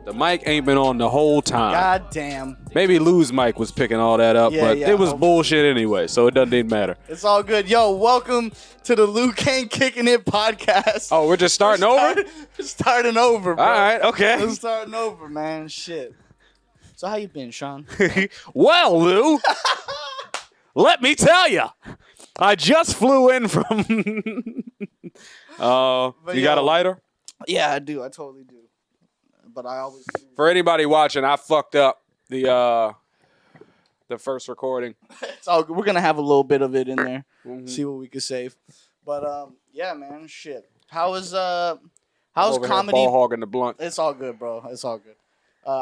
The mic ain't been on the whole time. God damn. Maybe Lou's mic was picking all that up, but it was bullshit anyway, so it doesn't even matter. It's all good. Yo, welcome to the Lou Kane Kicking It podcast. Oh, we're just starting over? Starting over, bro. All right, okay. We're starting over, man. Shit. So how you been, Sean? Well, Lou, let me tell you, I just flew in from... you got a lighter? Yeah, I do. I totally do. But I always do. For anybody watching, I fucked up the first recording. It's all good. We're gonna have a little bit of it in there. See what we can save. But yeah, man, shit. how's comedy? Ball hogging the blunt. It's all good, bro. It's all good.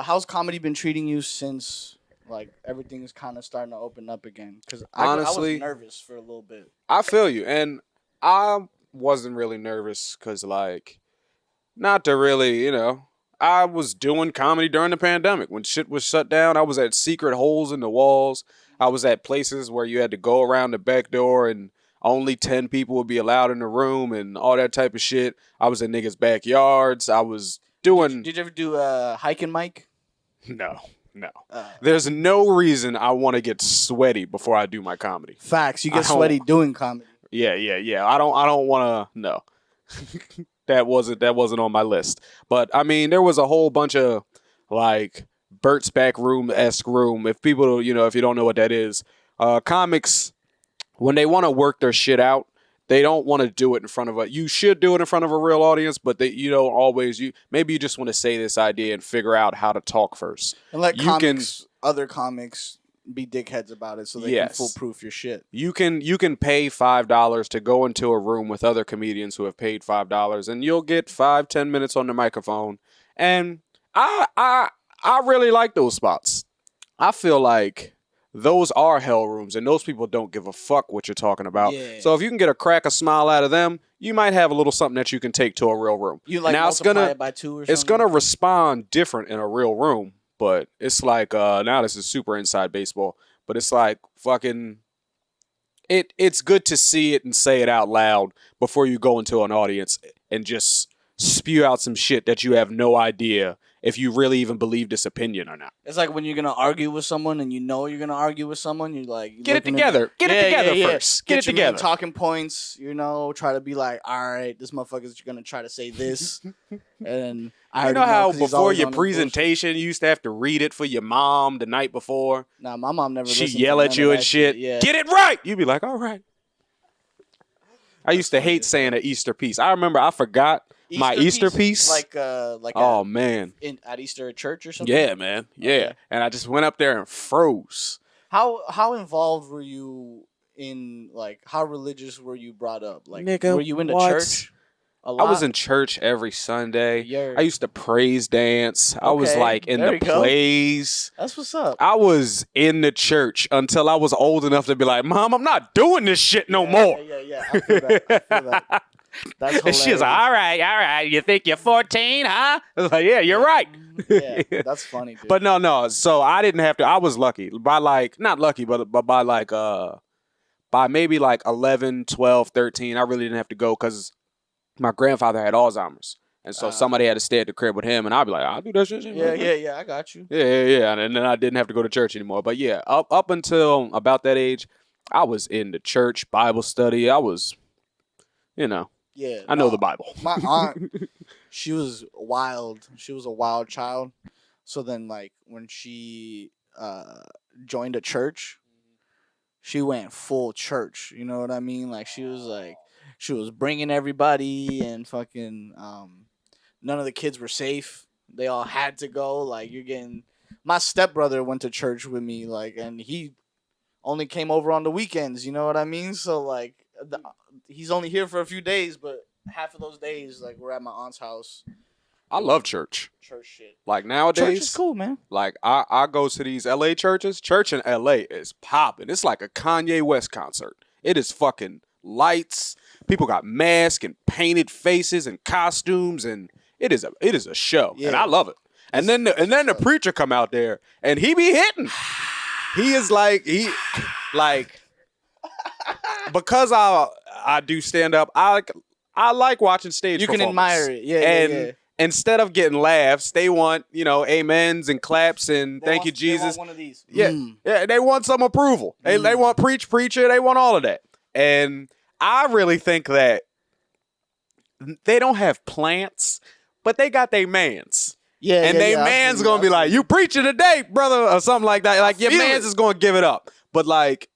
How's comedy been treating you since like everything is kind of starting to open up again? Because honestly, I was nervous for a little bit. I feel you, and I wasn't really nervous because like not to really, I was doing comedy during the pandemic. When shit was shut down, I was at secret holes in the walls. I was at places where you had to go around the back door and only 10 people would be allowed in the room and all that type of shit. I was in niggas' backyards. I was doing... Did you ever do hiking mic? No. There's no reason I want to get sweaty before I do my comedy. Facts. You get sweaty doing comedy. Yeah. I don't want to... No. That wasn't on my list. But I mean, there was a whole bunch of like Bert's back room-esque room. If people, if you don't know what that is, comics, when they want to work their shit out, they don't want to do it in front of you should do it in front of a real audience, but you don't always. Maybe you just want to say this idea and figure out how to talk first. And let other comics be dickheads about it so they can foolproof your shit. You can pay $5 to go into a room with other comedians who have paid $5 and you'll get 5-10 minutes on the microphone. And I really like those spots. I feel like those are hell rooms and those people don't give a fuck what you're talking about. Yeah. So if you can get a smile out of them, you might have a little something that you can take to a real room. You like now multiply it by 2 or something? It's gonna respond different in a real room. But it's like, now this is super inside baseball, but it's like fucking, it's good to see it and say it out loud before you go into an audience and just spew out some shit that you have no idea if you really even believe this opinion or not. It's like when you're going to argue with someone and you're going to argue with someone, you're like... Get it together. Get it together first. Get it together. Talking points, try to be like, all right, this motherfucker's going to try to say this. And I know how before your presentation, you used to have to read it for your mom the night before? Nah, my mom never listened. She'd yell at you and shit. Yeah. Get it right! You'd be like, all right. I used to hate saying an Easter piece. I remember I forgot my Easter piece. Man. At Easter at church or something? Yeah, man. Yeah. Okay. And I just went up there and froze. How involved were you in, how religious were you brought up? Nigga, were you into church a lot? I was in church every Sunday. I used to praise dance. I was in the plays. That's what's up. I was in the church until I was old enough to be like, Mom, I'm not doing this shit no more. Yeah. I feel that. That's hilarious. And she was like, all right. You think you're 14, huh? I was like, yeah, you're right. Yeah, that's funny, dude. But no. So I didn't have to. I was lucky. Not lucky, but by maybe 11, 12, 13, I really didn't have to go because my grandfather had Alzheimer's. And so somebody had to stay at the crib with him. And I'd be like, I'll do that shit. Yeah, I got you. Yeah. And then I didn't have to go to church anymore. But yeah, up until about that age, I was in the church, Bible study. I was, Yeah, I know the Bible. My aunt, she was wild. She was a wild child. So then, when she joined a church, she went full church. You know what I mean? She was bringing everybody and fucking. None of the kids were safe. They all had to go. My stepbrother went to church with me. And he only came over on the weekends. You know what I mean? So he's only here for a few days, but half of those days, we're at my aunt's house. I love church. Church shit. Nowadays. Church is cool, man. I go to these LA churches. Church in LA is popping. It's like a Kanye West concert. It is fucking lights. People got masks and painted faces and costumes, and it is a show. Yeah. And I love it. And then the preacher come out there and he be hitting. He is because I do stand up, I like watching stage performance. You can admire it. Yeah. instead of getting laughs, they want, amens and claps and thank you, They Jesus. want one of these. Yeah, yeah, they want some approval. They want preacher. They want all of that. And I really think that they don't have plants, but they got their mans. Yeah, And they man's gonna be like, "You preaching today, brother," or something like that. Like your man's is gonna give it up. But like,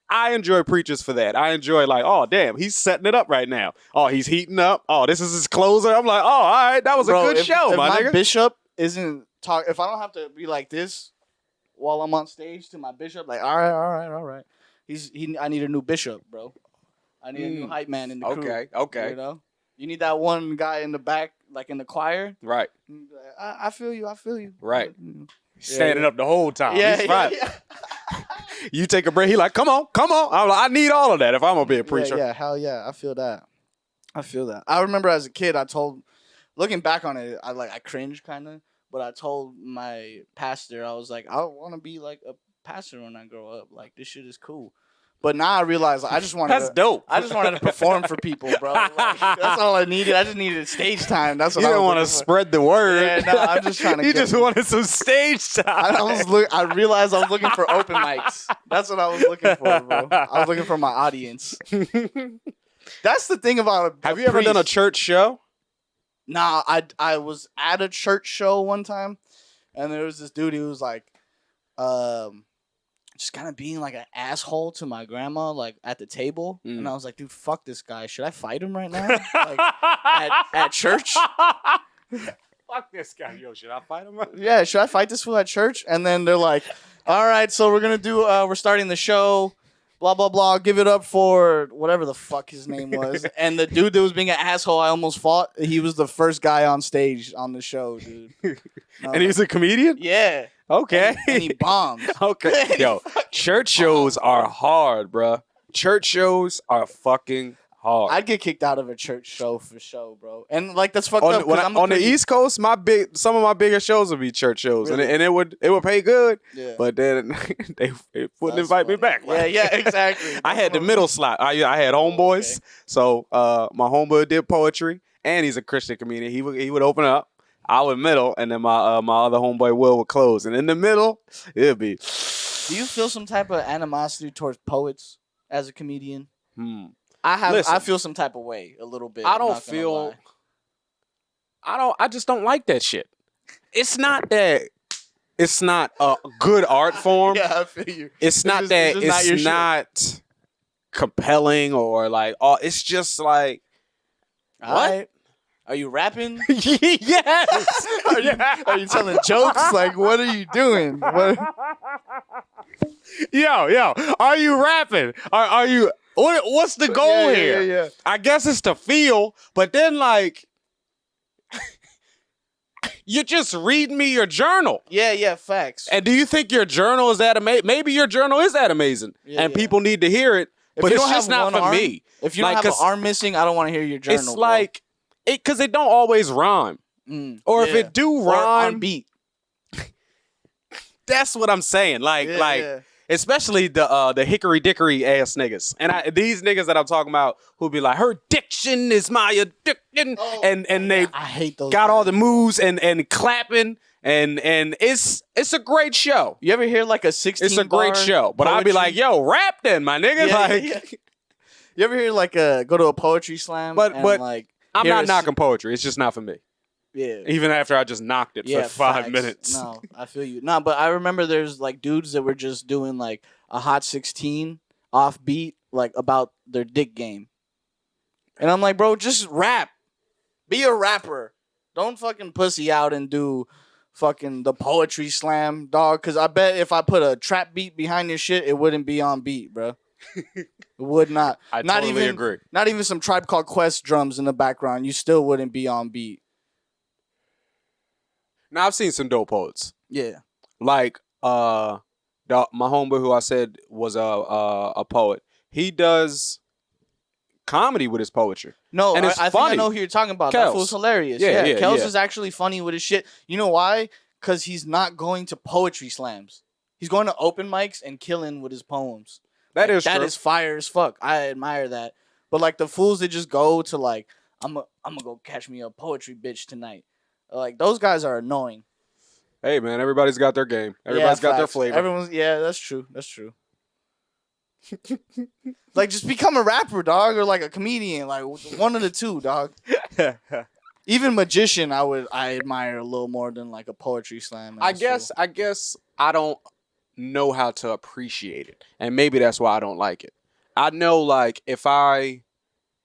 I enjoy preachers for that. I enjoy like, oh damn, he's setting it up right now. Oh, he's heating up. Oh, this is his closer. I'm like, oh, all right, that was a good show, if my my nigga. bishop isn't talk, if I don't have to be like this while I'm on stage to my bishop, like, all right. I need a new bishop, bro. I need a new hype man in the crew. Okay. You know, you need that one guy in the back, like in the choir. Right. I feel you. Right. But, Standing up the whole time. Yeah, He's fine. yeah. You take a break. He like, come on. I'm like, I need all of that if I'm gonna be a preacher. Yeah, hell yeah. I feel that. I remember as a kid, looking back on it, I cringed kind of, but I told my pastor, I was like, I want to be like a pastor when I grow up. Like, this shit is cool. But now I realize I just wanted That's dope. I just wanted to perform for people, bro. Like, that's all I needed. I just needed stage time. That's what You I don't was want to looking for. spread the word. Yeah, no, I'm just trying to. You just wanted some stage time. I realized I was looking for open mics. That's what I was looking for, bro. I was looking for my audience. That's the thing about Have you ever done a church show? Nah, I was at a church show one time, and there was this dude who was like, just kind of being like an asshole to my grandma, like at the table, and I was like, dude, fuck this guy. Should I fight him right now? Like at church? Fuck this guy. Yo, should I fight him? Yeah, should I fight this fool at church? And then they're like, all right, so we're starting the show. Blah, blah, blah. Give it up for whatever the fuck his name was. And the dude that was being an asshole, I almost fought. He was the first guy on stage on the show, dude. And he's a comedian? Yeah. Okay. And he bombed. Okay. Yo, church shows are hard, bruh. Church shows are fucking hard. I'd get kicked out of a church show for sure, bro. And like that's fucked up. On the East Coast, some of my biggest shows would be church shows, Really? and it would pay good. Yeah. But then they wouldn't invite me back. Yeah, exactly. I had the middle slot. I had homeboys, so my homeboy did poetry, and he's a Christian comedian. He would open up. I would middle, and then my other homeboy Will would close, and in the middle it'd be. Do you feel some type of animosity towards poets as a comedian? Listen, I feel some type of way a little bit. I just don't like that shit. It's not that it's not a good art form. Yeah, I feel you. It's not not compelling or like it's just like what? Right. Are you rapping? Yes. Are you telling jokes? Like, what are you doing? What? Yo, are you rapping? Are you? What's the goal here? Yeah. I guess it's to feel, but then like you're just reading me your journal. Yeah, facts. And do you think your journal is that amazing? Maybe your journal is that amazing, and people need to hear it. But it's just not for me. If you don't have an arm missing, I don't want to hear your journal. It's like because it don't always rhyme, or if it do rhyme, on beat. That's what I'm saying. Especially the hickory dickory ass niggas, and these niggas that I'm talking about who be like, her diction is my addiction, and they I hate those got guys. all the moves and clapping, and it's a great show. You ever hear like a 16? It's a great show, but I'd be like, yo, rap then, my nigga. Yeah. You ever hear like go to a poetry slam? But like I'm not knocking poetry. It's just not for me. Yeah. Even after I just knocked it for 5 facts. minutes. No, I feel you. No, but I remember there's like dudes that were just doing like a Hot 16 off beat, like about their dick game. And I'm like, bro, just rap. Be a rapper. Don't fucking pussy out and do fucking the poetry slam, dog. Because I bet if I put a trap beat behind your shit, it wouldn't be on beat, bro. It would not. I not totally even, agree. Not even some Tribe Called Quest drums in the background. You still wouldn't be on beat. Now I've seen some dope poets. Yeah. Like my homeboy who I said was a poet. He does comedy with his poetry. No, and it's I think funny. I know who you're talking about. Kels. That fool's hilarious. Yeah, Kels yeah. is actually funny with his shit. You know why? Because he's not going to poetry slams. He's going to open mics and killing with his poems. That is That true. is fire as fuck. I admire that. But like the fools that just go to like I'm gonna go catch me a poetry bitch tonight. Like those guys are annoying. Hey man, everybody's got their game. Yeah, Everybody's got their facts. flavor. Everyone's that's true. That's true. Like just become a rapper, dog, or like a comedian, like one of the two, dog. Even magician, I admire a little more than like a poetry slam. I guess I don't know how to appreciate it, and maybe that's why I don't like it. I know like if I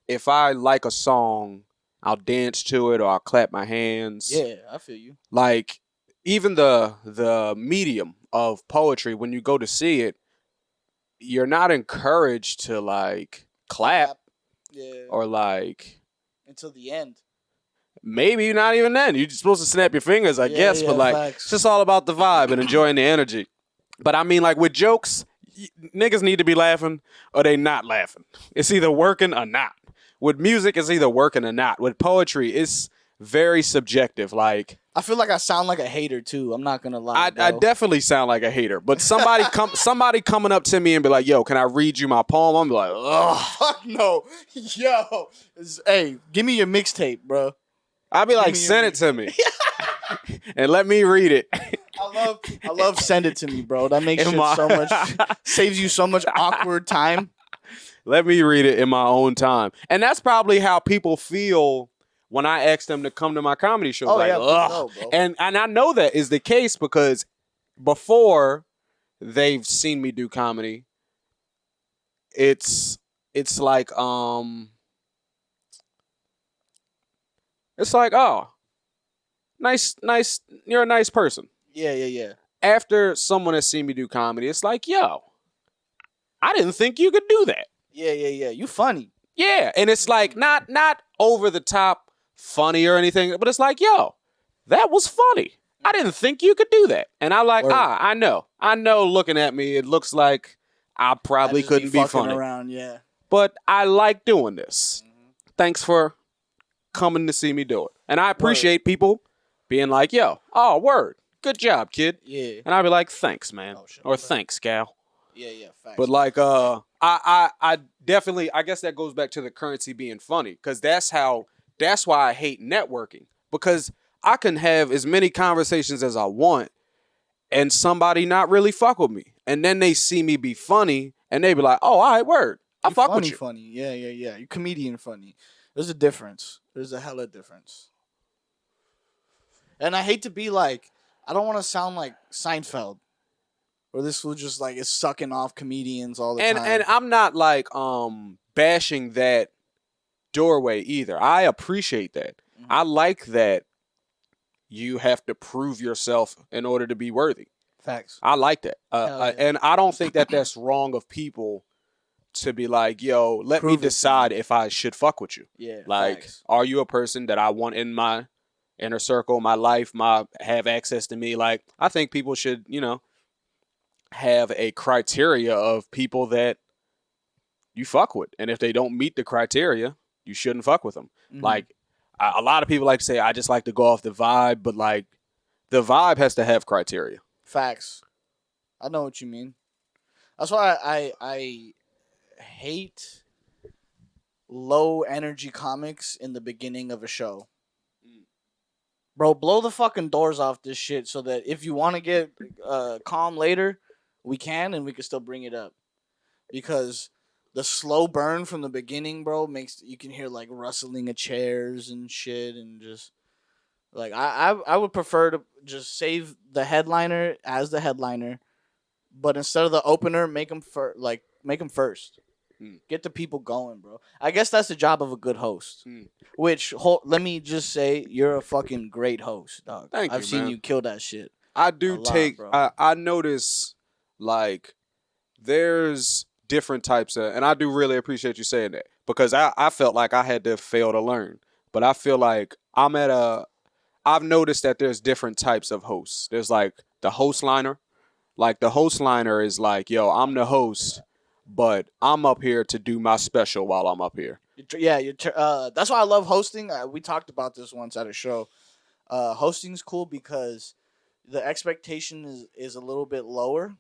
like a song, I'll dance to it or I'll clap my hands. Yeah, I feel you. Like even the medium of poetry, when you go to see it, you're not encouraged to like clap Yeah, or like until the end. maybe not even then. You're supposed to snap your fingers, I guess, but like facts. it's just all about the vibe and enjoying the energy. But I mean, like with jokes, niggas need to be laughing or they not laughing. It's either working or not. With music, it's either working or not. With poetry, it's very subjective. Like I feel like I sound like a hater too. I'm not gonna lie. I definitely sound like a hater, but somebody coming up to me and be like, "Yo, can I read you my poem?" I'm like, "Ugh." Fuck no, yo. Hey, give me your mixtape, bro. I'll be like, me "Send your it to me, and let me read it." I love send it to me, bro. That makes In shit my- so much saves you so much awkward time. Let me read it in my own time, and that's probably how people feel when I ask them to come to my comedy shows. Oh, like, yeah, for ugh. sure, bro. And I know that is the case because before they've seen me do comedy, it's like it's like, oh, nice, you're a nice person. Yeah. After someone has seen me do comedy, it's like, yo, I didn't think you could do that. Yeah. You funny. Yeah, and it's like not over the top funny or anything, but it's like, yo, that was funny. I didn't think you could do that. And I like, Word. I know. Looking at me, it looks like I probably I just couldn't be fucking funny. around. Yeah. But I like doing this. Thanks for coming to see me do it. And I appreciate people being like, yo, oh, word. Good job, kid. Yeah. And I'd be like, thanks, man. Oh, shit, Or okay. thanks, gal. Yeah. Facts. But like I definitely, I guess that goes back to the currency being funny, because that's why I hate networking, because I can have as many conversations as I want and somebody not really fuck with me, and then they see me be funny and they be like, oh, all right, word, I You fuck funny, with you. funny. Yeah. You comedian funny. There's a difference. There's a hella difference. And I hate to be like, I don't want to sound like Seinfeld, where this fool just like is sucking off comedians all the time. And I'm not like bashing that doorway either. I appreciate that. Mhm. I like that you have to prove yourself in order to be worthy. Facts. I like that. Hell yeah. And I don't think that that's wrong of people to be like, yo, let Prove me it to decide if I should fuck with you. Yeah. Like, facts. are you a person that I want in my inner circle, my life, have access to me? Like, I think people should, have a criteria of people that you fuck with. And if they don't meet the criteria, you shouldn't fuck with them. Mhm. Like, a lot of people like to say, I just like to go off the vibe, but like, the vibe has to have criteria. Facts. I know what you mean. That's why I hate low energy comics in the beginning of a show. Bro, blow the fucking doors off this shit so that if you want to get calm later, we can, and we can still bring it up. Because the slow burn from the beginning, bro, makes you can hear like rustling of chairs and shit, and just like I would prefer to just save the headliner as the headliner, but instead of the opener, make them first. Get the people going, bro. I guess that's the job of a good host. Which let me just say, you're a fucking great host, dog. Thank I've you, seen man. you kill that shit. I do A lot, take. bro. I notice like there's different types of, and I do really appreciate you saying that, because I felt like I had to fail to learn, but I feel like I've noticed that there's different types of hosts. There's like the host liner. Like the host liner is like, yo, I'm the host, but I'm up here to do my special while I'm up here. Yeah, that's why I love hosting. We talked about this once at a show. Hosting's cool because the expectation is a little bit lower,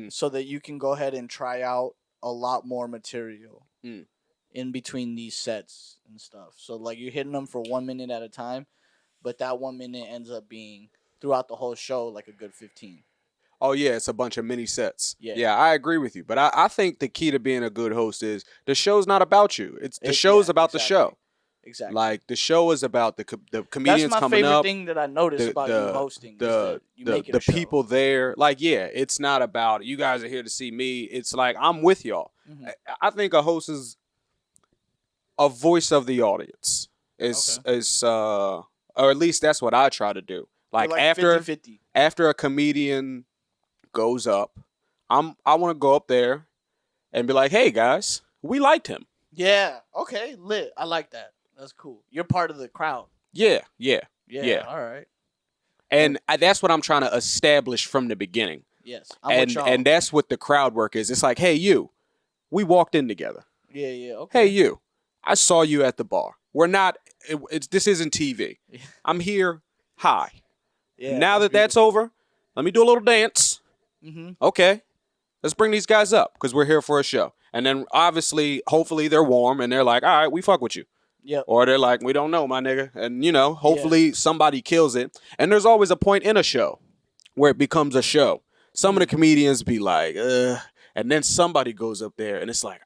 so that you can go ahead and try out a lot more material. in between these sets and stuff. So like you're hitting them for 1 minute at a time, but that 1 minute ends up being throughout the whole show like a good 15. Oh yeah, it's a bunch of mini sets. Yeah. Yeah, I agree with you. But I think the key to being a good host is the show's not about you. It's the show's Yeah, about the exactly. show. Exactly. Like the show is about the That's comedians my coming favorite up, thing that I notice the about you the hosting is the that you make it a show. people there. Like yeah, it's not about you guys are here to see me. It's like I'm with y'all. Mm-hmm. I think a host is a voice of the audience. Okay. Or at least that's what I try to do. You're Like like 50-50. after a comedian goes up, I want to go up there and be like, "Hey guys, we liked him." Yeah. Okay. Lit. I like that. That's cool. You're part of the crowd. Yeah, yeah, Yeah. yeah. All right. And that's what I'm trying to establish from the beginning. Yes. I'm with y'all. And that's what the crowd work is. It's like, "Hey you, we walked in together. Yeah. Yeah. Okay. Hey you, I saw you at the bar. We're not. This isn't TV. I'm here. Hi. Yeah. Now that that's over, let me do a little dance. Mm-hmm. Okay, let's bring these guys up because we're here for a show. And then obviously, hopefully they're warm and they're like, all right, we fuck with you. Yep. Or they're like, we don't know, my nigga. And hopefully somebody kills it. And there's always a point in a show where it becomes a show. Some of the comedians be like, and then somebody goes up there and it's like,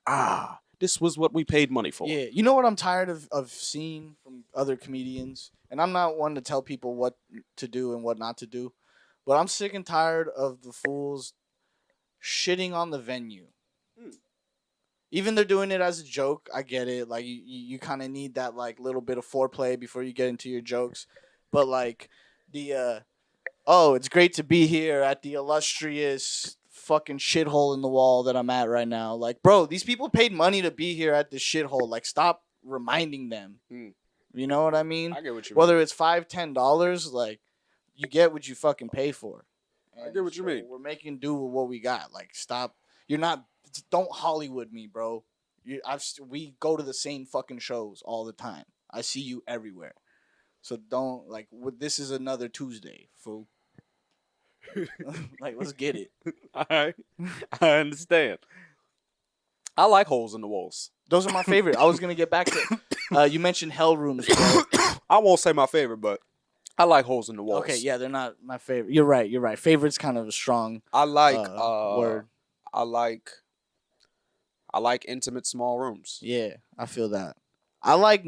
this was what we paid money for. Yeah. You know what I'm tired of seeing from other comedians? And I'm not one to tell people what to do and what not to do. But I'm sick and tired of the fools shitting on the venue. Even they're doing it as a joke. I get it. Like you kind of need that like little bit of foreplay before you get into your jokes. But like the it's great to be here at the illustrious fucking shithole in the wall that I'm at right now. Like, bro, these people paid money to be here at this shithole. Like, stop reminding them. You know what I mean? I get what you Whether it's $5-10, like you get what you fucking pay for. I get what you mean. We're making do with what we got. Like, stop. You're not. Don't Hollywood me, bro. We go to the same fucking shows all the time. I see you everywhere. So don't like. This is another Tuesday, fool. Like, let's get it. All right. I understand. I like holes in the walls. Those are my favorite. I was gonna get back to. You mentioned hell rooms, bro. I won't say my favorite, but I like holes in the walls. Okay, yeah, they're not my favorite. You're right. Favorite's kind of a strong. I like word. I like intimate small rooms. Yeah, I feel that. I like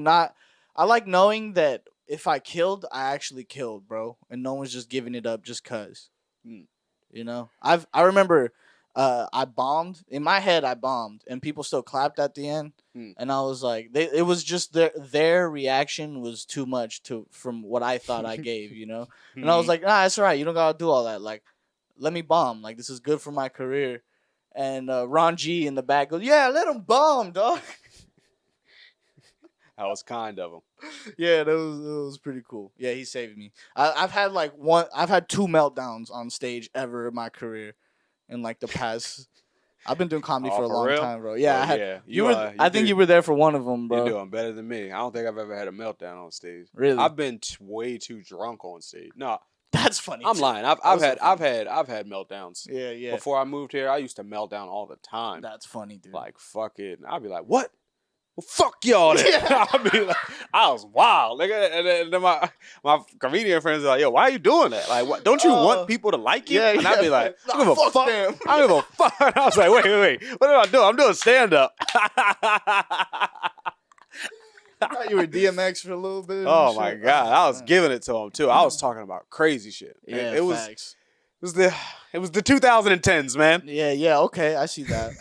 knowing that if I killed, I actually killed, bro, and no one's just giving it up just cause. You know, I remember I bombed in my head. I bombed, and people still clapped at the end, and I was like, it was just their reaction was too much from what I thought I gave, you know, and I was like, nah, it's all right. You don't gotta do all that. Like, let me bomb. Like, this is good for my career. And Ron G in the back goes, yeah, let him bomb, dog. That was kind of him. Yeah, that was pretty cool. Yeah, he saved me. I've had two meltdowns on stage ever in my career, in like the past. I've been doing comedy for a long time, bro. Yeah, I think you were there for one of them, bro. You're doing better than me. I don't think I've ever had a meltdown on stage. Really? I've been way too drunk on stage. No, that's funny. I'm lying. I've had meltdowns. Yeah. Before I moved here, I used to melt down all the time. That's funny, dude. Like fuck it. And I'd be like, what? Well, fuck y'all. Yeah. I'd be like, I was wild, nigga. And then my comedian friends are like, yo, why are you doing that? Like, what? Don't you want people to like you? Yeah, and I'd be like, I don't give a fuck. Them. I don't give a fuck. And I was like, wait. What am I doing? I'm doing stand up. You were DMX for a little bit. Oh my god, I was giving it to him too. I was talking about crazy shit. Yeah, it was. Facts. It was the 2010s, man. Yeah. Okay, I see that.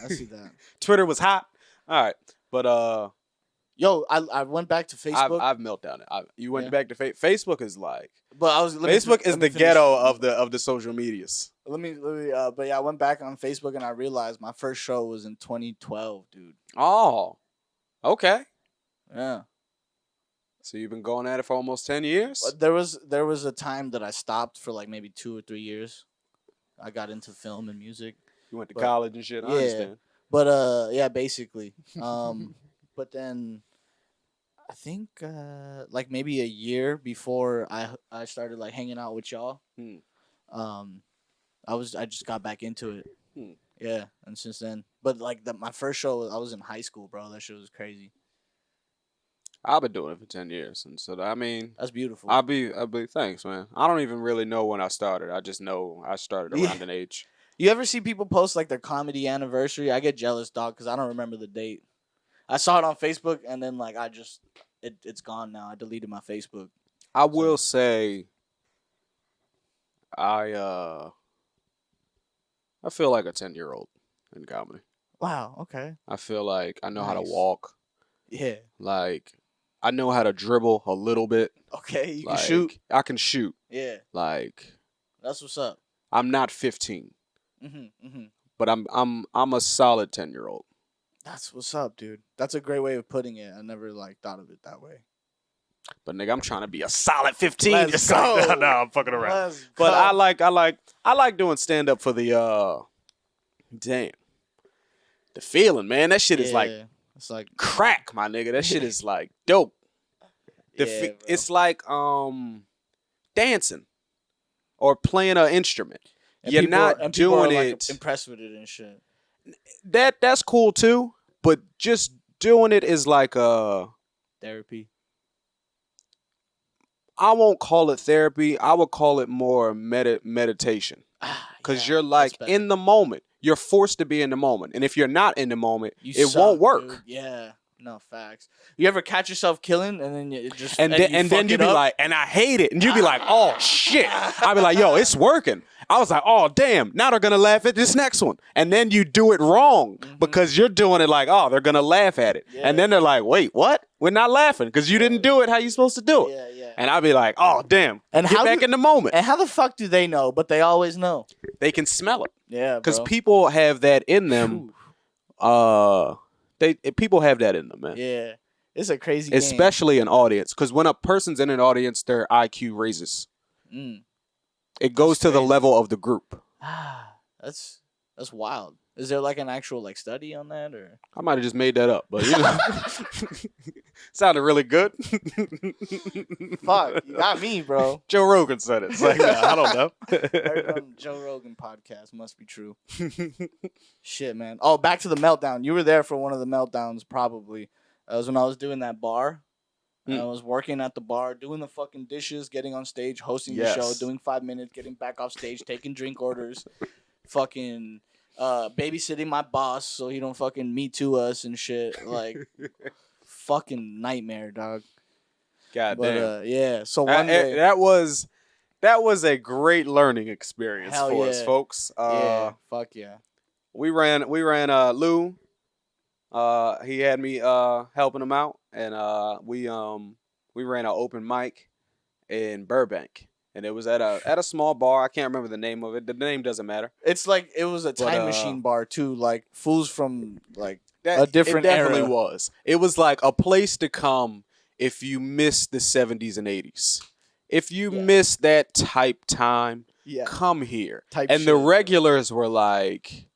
Twitter was hot. All right, but yo, I went back to Facebook. I've meltdown it. You went back to Facebook is like. But Facebook is the ghetto of the social medias. Let me. But yeah, I went back on Facebook and I realized my first show was in 2012, dude. Oh, okay. Yeah. So you've been going at it for almost 10 years? There was a time that I stopped for like maybe 2 or 3 years. I got into film and music. You went to college and shit. I understand. But yeah, basically. But then I think like maybe a year before I started like hanging out with y'all. I just got back into it. Yeah, and since then, but like my first show, I was in high school, bro. That shit was crazy. I've been doing it for 10 years, and so I mean, That's beautiful. I'll be thanks, man. I don't even really know when I started. I just know I started Yeah. around an age. You ever see people post like their comedy anniversary? I get jealous, dog, because I don't remember the date. I saw it on Facebook, and then like it's gone now. I deleted my Facebook. I So will say, I uh, I feel like a 10-year-old in comedy. wow, okay, I feel like I know how to nice. walk. Yeah, Like I know how to dribble a little bit. okay, you can Like shoot. I can shoot. Yeah, Like that's what's up. I'm not 15, Mm-hmm. but I'm a solid 10-year-old. That's what's up, dude. That's a great way of putting it. I never like thought of it that way. But nigga, I'm trying to be a solid 15. Let's It's like, go. no, I'm fucking around. Let's But go. I like doing stand up for the damn. The feeling, man. That shit is like Yeah, it's like crack, my nigga. That shit is like dope. yeah, bro. It's like dancing or playing an instrument. And You're people not and people are, doing like, it. impressed with it and shit. That's cool too, but just doing it is like Therapy. I won't call it therapy. I would call it more meditation. Because Yeah, you're like that's better. in the moment. You're forced to be in the moment. And if you're not in the moment, You it suck, won't work. dude. Yeah, no facts. You ever catch yourself killing and then it just And then you be like, and I hate it. And you be like, oh shit. I be like, yo, it's working. I was like, oh damn, now they're gonna laugh at this next one. And then you do it wrong because you're doing it like, oh, they're gonna laugh at it. Yeah. And then they're like, wait, what? We're not laughing because you didn't do it how you supposed to do it. yeah. And I'd be like, oh damn. And get how back do- in the moment. And how the fuck do they know? But they always know. They can smell it. Yeah, Because bro. people have that in them. People have that in them, man. Yeah, it's a crazy game. Especially an audience. Because when a person's in an audience, their IQ raises. Mm. It goes to the crazy. level of the group. That's wild. Is there like an actual like study on that or? I might have just made that up, but you know, sounded really good. Fuck, you got me, bro. Joe Rogan said it. It's like, nah, I don't Heard know. on Joe Rogan podcast. Must be true. Shit, man. Oh, back to the meltdown. You were there for one of the meltdowns, probably. It was when I was doing that bar. And I was working at the bar, doing the fucking dishes, getting on stage, hosting the show, Yes. doing 5 minutes, getting back off stage, taking drink orders, fucking babysitting my boss so he don't fucking me too us and shit. Like, fucking nightmare, dog. God But damn. yeah, so one day, That was a great learning experience Hell for us, yeah. folks. yeah, fuck yeah. We ran Lou. He had me helping him out, and we ran an open mic in Burbank, and it was at a small bar. I can't remember the name of it. The name doesn't matter. It's like it was a time machine bar too, like fools from like a different it definitely era. was. It was like a place to come if you missed the 70s and 80s. If you miss that type time, Yeah, come here. type And shit. the regulars were like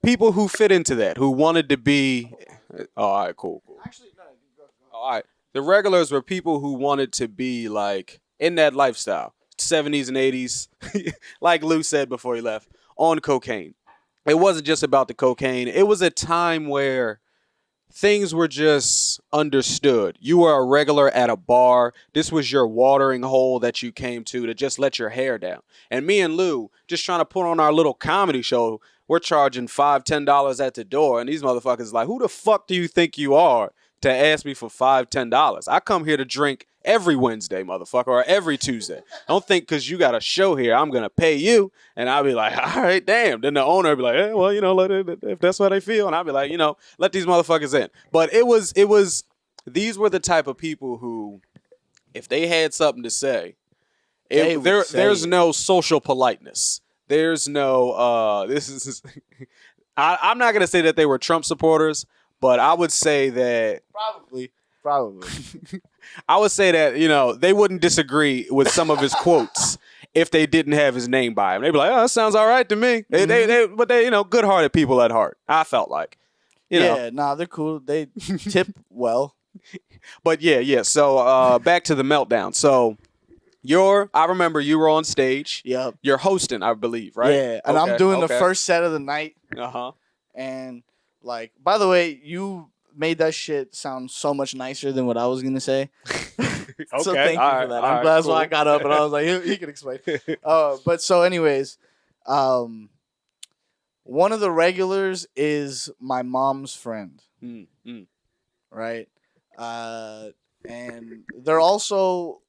people who fit into that, who wanted to be all right, cool. Actually, no, go. All right. The regulars were people who wanted to be like in that lifestyle, 70s and 80s, like Lou said before he left, on cocaine. It wasn't just about the cocaine. It was a time where things were just understood. You were a regular at a bar. This was your watering hole that you came to just let your hair down. And me and Lou, just trying to put on our little comedy show, we're charging $5, $10 at the door. And these motherfuckers like, who the fuck do you think you are to ask me for $5, $10? I come here to drink every Wednesday, motherfucker, or every Tuesday. Don't think because you got a show here, I'm going to pay you. And I'll be like, all right, damn. Then the owner will be like, well, let it, if that's how they feel. And I'll be like, let these motherfuckers in. But these were the type of people who, if they had something to say, there's no social politeness. There's no, I'm not going to say that they were Trump supporters, but I would say that Probably. I would say that, they wouldn't disagree with some of his quotes if they didn't have his name by him. They'd be like, oh, that sounds all right to me. But they, good-hearted people at heart, I felt like. Yeah, nah, they're cool. They tip well. But yeah. So back to the meltdown. So I remember you were on stage. Yep. You're hosting, I believe, right? Yeah, and I'm doing the first set of the night. Uh-huh. And like, by the way, you made that shit sound so much nicer than what I was gonna say. So thank you for that. I'm glad that's why I got up and I was like, he can explain. But so, anyways, one of the regulars is my mom's friend, right? And they're also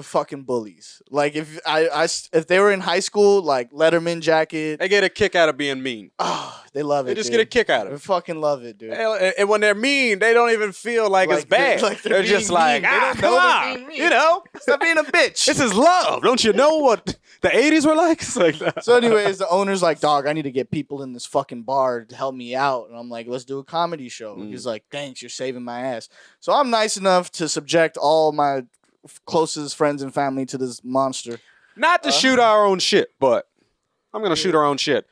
fucking bullies. Like if they were in high school, like Letterman jacket, they get a kick out of being mean. Oh, they love it. They just dude. get a kick out of They it. fucking love it, dude. And when they're mean, they don't even feel like it's bad. They're just like, they don't know they're being mean. You know, stop being a bitch. This is love. Don't you know what the 80s were like? It's like that. So anyways, the owner's like, dog, I need to get people in this fucking bar to help me out. And I'm like, let's do a comedy show. He's like, thanks, you're saving my ass. So I'm nice enough to subject all my closest friends and family to this monster. Not to shoot our own shit, but I'm going to shoot our own shit.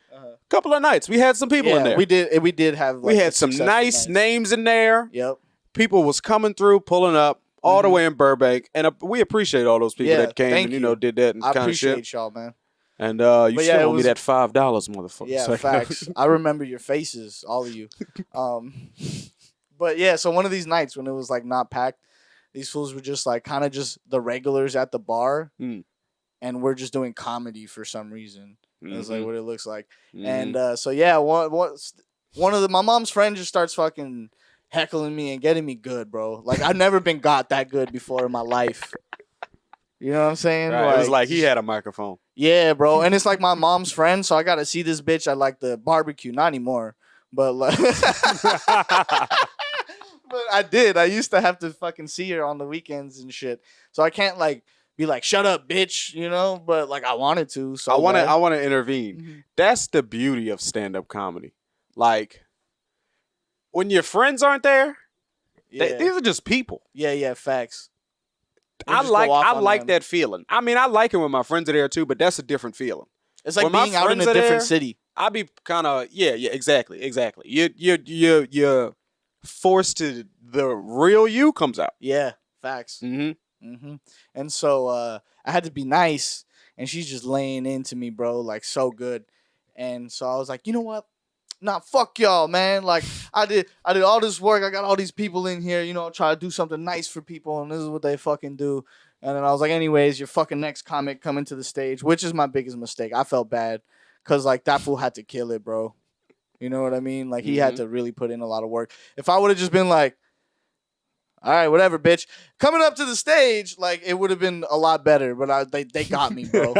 Couple of nights, we had some people in there. We did have. Like, we had some nice names in there. Yep. People was coming through, pulling up all the way in Burbank, and we appreciate all those people that came and did that and kind of shit. I appreciate y'all, man. And you still owe me that $5, motherfucker. Yeah, facts. I remember your faces, all of you. But yeah, so one of these nights when it was like not packed, these fools were just like kind of just the regulars at the bar, and we're just doing comedy for some reason. That's like what it looks like. And so yeah, one of my mom's friends just starts fucking heckling me and getting me good, bro. Like I've never been got that good before in my life. You know what I'm saying? Right. Like, it was like he had a microphone. Yeah, bro. And it's like my mom's friend, so I got to see this bitch at like the barbecue. Not anymore, but like, but I did. I used to have to fucking see her on the weekends and shit. So I can't like be like, shut up, bitch, you know? But like I wanted to. So I want to intervene. That's the beauty of stand-up comedy. Like when your friends aren't there, these are just people. Yeah, facts. I like that feeling. I mean, I like it when my friends are there too, but that's a different feeling. It's like being out in a different city. I be kind of exactly. You're forced to the real you comes out. Yeah, facts. And so I had to be nice, and she's just laying into me, bro, like so good. And so I was like, you know what? Nah, fuck y'all, man. Like I did all this work. I got all these people in here, you know, try to do something nice for people, and this is what they fucking do. And then I was like, anyways, your fucking next comic coming to the stage, which is my biggest mistake. I felt bad because like that fool had to kill it, bro. You know what I mean? Like he had to really put in a lot of work. If I would have just been like, all right, whatever, bitch. Coming up to the stage, like it would have been a lot better. But they got me, bro.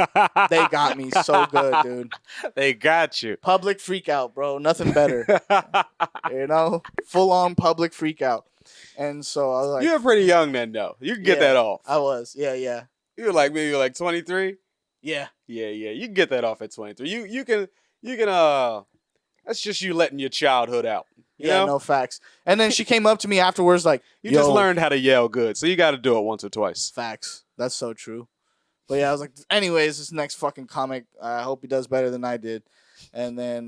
They got me so good, dude. They got you. Public freak out, bro. Nothing better. You know, full on public freak out. And so I was like, you were pretty young then, though. You can get that off. I was, yeah. You were like maybe you were like 23. Yeah. You can get that off at 23. You can. That's just you letting your childhood out. You know? No facts. And then she came up to me afterwards like, you just learned how to yell good, so you got to do it once or twice. Facts. That's so true. But yeah, I was like, anyways, this next fucking comic, I hope he does better than I did. And then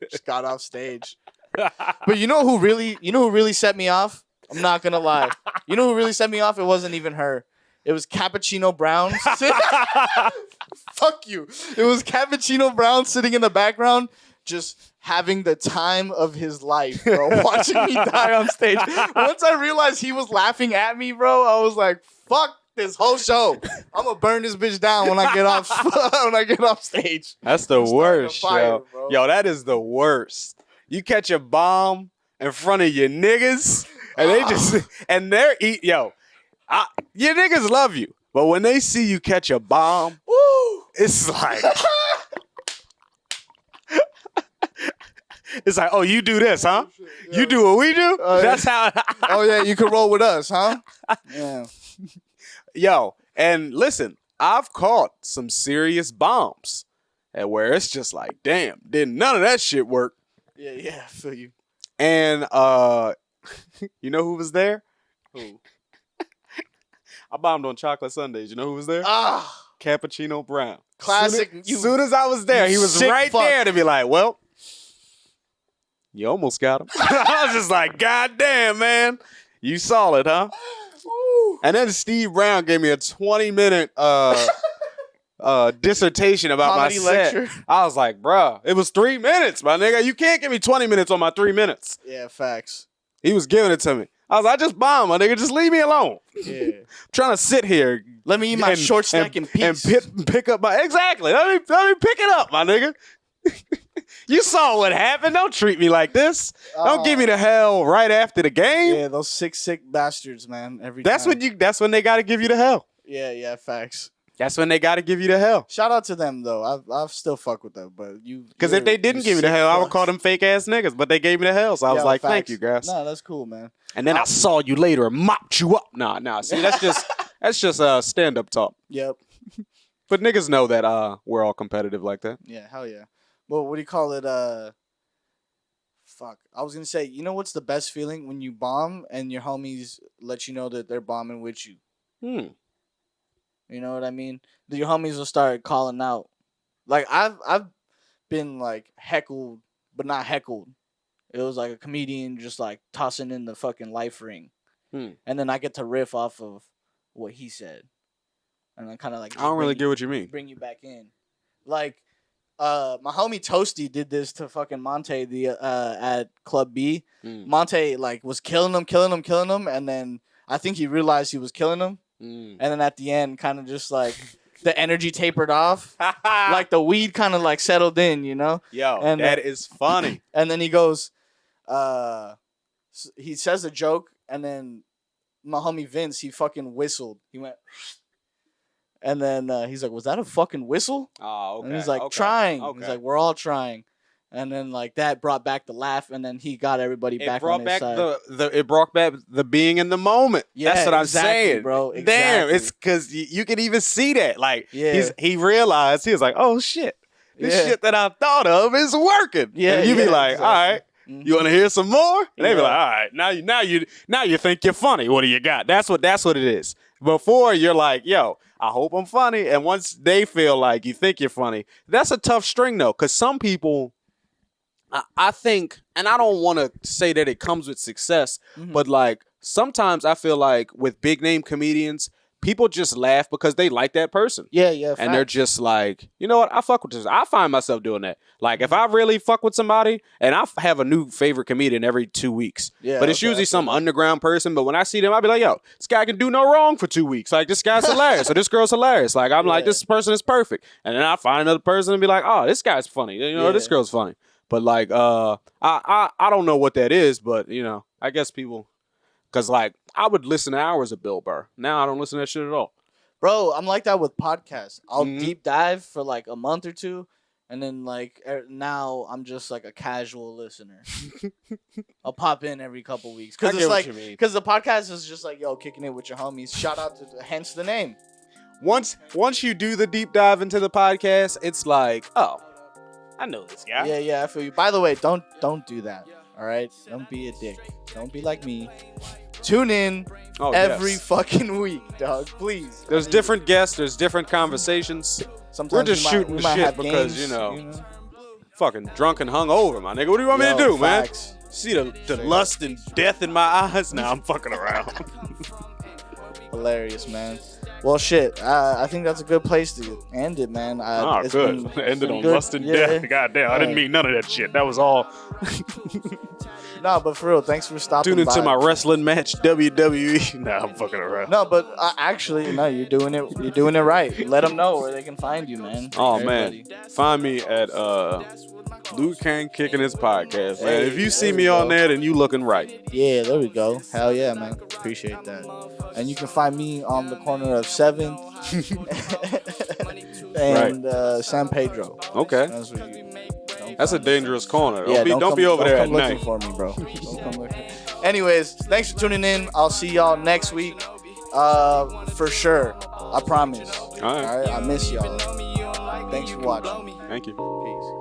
just got off stage. But you know who really set me off? I'm not gonna lie. You know who really set me off? It wasn't even her. It was Cappuccino Brown. Fuck you. It was Cappuccino Brown sitting in the background, just having the time of his life, bro. Watching me die on stage. Once I realized he was laughing at me, bro, I was like, fuck this whole show. I'm gonna burn this bitch down when I get off stage. That's the worst, fire, yo. Yo, that is the worst. You catch a bomb in front of your niggas, and they just your niggas love you, but when they see you catch a bomb, it's like it's like, oh, you do this, huh? You do what we do? That's how. Oh yeah, you can roll with us, huh? Yeah. Yo, and listen, I've caught some serious bombs, and where it's just like, damn, did none of that shit work? Yeah, I feel you. And you know who was there? Who? I bombed on chocolate sundaes. You know who was there? Cappuccino Brown. Classic. Soon as I was there, he was right there to be like, well, you almost got him. I was just like, God damn, man. You solid, huh? And then Steve Brown gave me a 20-minute dissertation about Comedy my set. lecture. I was like, bruh, it was 3 minutes, my nigga. You can't give me 20 minutes on my 3 minutes. Yeah, facts. He was giving it to me. I was like, I just bombed, my nigga. Just leave me alone. Yeah. I'm trying to sit here. Let me eat my short stack in peace. And pick up my... Exactly. Let me pick it up, my nigga. You saw what happened. Don't treat me like this. Don't give me the hell right after the game. Yeah, those sick bastards, man. That's when they gotta give you the hell. Yeah, facts. That's when they gotta give you the hell. Shout out to them though. I still fuck with them, but because if they didn't give me the hell, I would call them fake ass niggas. But they gave me the hell, so I was like, facts. thank you, guys. No, that's cool, man. And then I saw you later and mopped you up. Nah. See, that's just stand up talk. Yep. But niggas know that we're all competitive like that. Yeah, hell yeah. Well, what do you call it? Fuck. I was gonna say, you know what's the best feeling when you bomb and your homies let you know that they're bombing with you. You know what I mean? Your homies will start calling out. Like I've been like heckled, but not heckled. It was like a comedian just like tossing in the fucking life ring, and then I get to riff off of what he said, and I kind of like I don't really get what you mean. Bring you back in, like my homie Toasty did this to fucking Monte at Club B. Monte like was killing him, and then I think he realized he was killing him. And then at the end, kind of just like the energy tapered off, like the weed kind of like settled in, you know. Yo, and that is funny. And then he goes, he says a joke, and then my homie Vince, he fucking whistled. He went, and then he's like, "Was that a fucking whistle?" Oh, okay. And he's like, okay. "Trying." Okay. He's like, "We're all trying." And then like that brought back the laugh, and then he got everybody back on his side. It brought back the being in the moment. Yeah, that's what I'm exactly, saying, bro. Damn, Exactly. it's because you can even see that. Like, Yeah. he realized, he was like, "Oh shit, this shit that I thought of is working." Yeah, and you be like, exactly. "All right, you want to hear some more?" And they be Yeah. like, "All right, now you think you're funny. What do you got?" That's what it is. Before you're like, "Yo, I hope I'm funny," and once they feel like you think you're funny, that's a tough string though, because some people. I think, and I don't want to say that it comes with success, but like sometimes I feel like with big name comedians, people just laugh because they like that person. Yeah. And they're just like, you know what? I fuck with this. I find myself doing that. Like if I really fuck with somebody, and I have a new favorite comedian every 2 weeks, but it's usually some underground person. But when I see them, I'll be like, yo, this guy can do no wrong for 2 weeks. Like this guy's hilarious, or this girl's hilarious. Like I'm like, this person is perfect. And then I find another person and be like, oh, this guy's funny. You know, this girl's funny. But like, I don't know what that is, but you know, I guess people, cause like I would listen to hours of Bill Burr. Now I don't listen to that shit at all. Bro, I'm like that with podcasts. I'll deep dive for like a month or two, and then like now I'm just like a casual listener. I'll pop in every couple weeks because it's like because the podcast is just like kicking it with your homies. Shout out to hence the name. Once you do the deep dive into the podcast, it's like, oh, I know this guy. Yeah, I feel you. By the way, don't do that. All right, don't be a dick. Don't be like me. Tune in every fucking week, dog. Please. There's different guests. There's different conversations. Sometimes we're just shooting the shit because games, you know, fucking drunk and hungover, my nigga. What do you want me to do, facts. man? See the lust and death in my eyes? Now I'm fucking around. Hilarious, man. Well, shit. I think that's a good place to end it, man. It's good. Ended on lust and death. Goddamn, I didn't mean none of that shit. That was all. No, but for real, thanks for stopping by. Tune into my wrestling match, WWE. Nah, I'm fucking around. No, but actually, no, you're doing it. You're doing it right. Let them know where they can find you, man. Oh man, find me at Luke Kang Kicking His Podcast, man. If you see me on there, then you looking right. Yeah, there we go. Hell yeah, man. Appreciate that. And you can find me on the corner of 7th and San Pedro. Okay. That's a dangerous corner. Don't be over there at night. For me, bro. Don't come looking. Anyways, thanks for tuning in. I'll see y'all next week. For sure. I promise. All right. I miss y'all. Thanks for watching. Thank you. Peace.